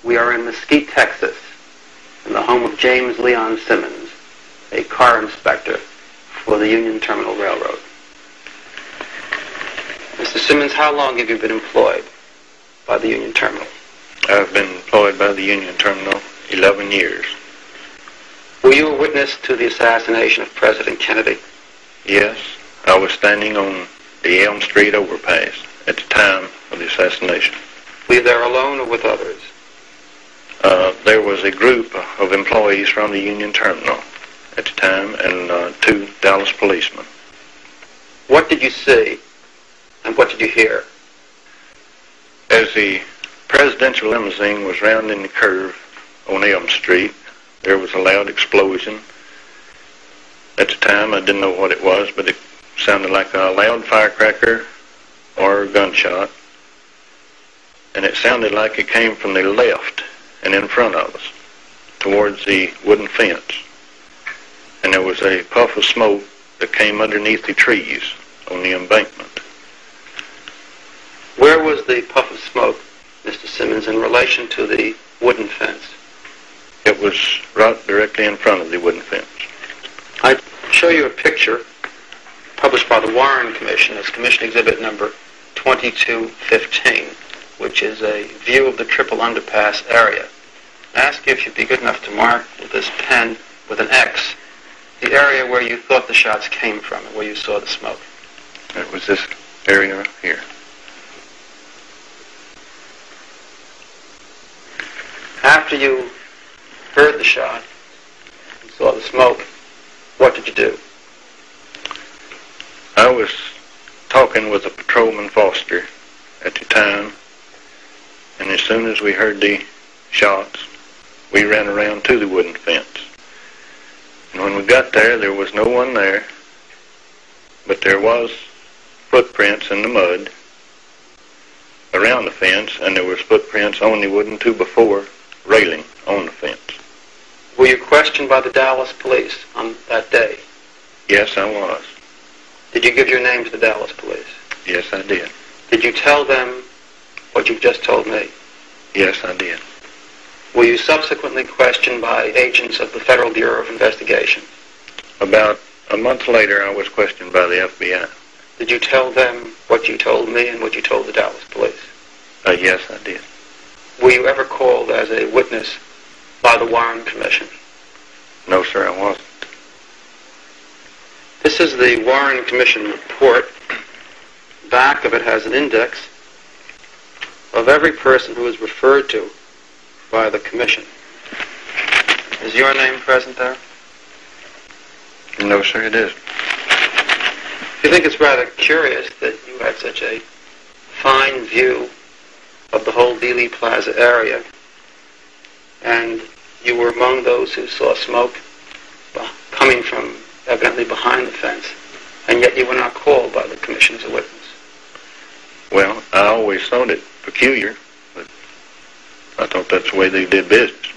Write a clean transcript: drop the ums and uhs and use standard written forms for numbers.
We are in Mesquite, Texas, in the home of James Leon Simmons, a car inspector for the Union Terminal Railroad. Mr. Simmons, how long have you been employed by the Union Terminal? I've been employed by the Union Terminal 11 years. Were you a witness to the assassination of President Kennedy? Yes, I was standing on the Elm Street overpass at the time of the assassination. Were you there alone or with others? There was a group of employees from the Union Terminal at the time and 2 Dallas policemen. What did you see and what did you hear? As the presidential limousine was rounding the curve on Elm Street, there was a loud explosion. At the time, I didn't know what it was, but it sounded like a loud firecracker or a gunshot. And it sounded like it came from the left and in front of us, towards the wooden fence. And there was a puff of smoke that came underneath the trees on the embankment. Where was the puff of smoke, Mr. Simmons, in relation to the wooden fence? It was right directly in front of the wooden fence. I'd show you a picture published by the Warren Commission as Commission Exhibit number 2215, which is a view of the Triple Underpass area. I ask you if you'd be good enough to mark with this pen with an X the area where you thought the shots came from and where you saw the smoke. It was this area here. After you heard the shot and saw the smoke, what did you do? I was talking with a patrolman Foster at the time, and as soon as we heard the shots, we ran around to the wooden fence. And when we got there, there was no one there, but there was footprints in the mud around the fence, and there was footprints on the wooden 2x4 railing on the fence. Were you questioned by the Dallas police on that day? Yes, I was. Did you give your name to the Dallas police? Yes, I did. Did you tell them what you've just told me? Yes, I did. Were you subsequently questioned by agents of the Federal Bureau of Investigation? About a month later, I was questioned by the FBI. Did you tell them what you told me and what you told the Dallas police? Yes, I did. Were you ever called as a witness by the Warren Commission? No, sir, I wasn't. This is the Warren Commission report. Back of it has an index of every person who is referred to by the Commission. Is your name present there? No, sir, it isn't. You think it's rather curious that you had such a fine view of the whole Dealey Plaza area, and you were among those who saw smoke coming from evidently behind the fence, and yet you were not called by the Commission as a witness? Well, I always thought it peculiar, but I thought that's the way they did business.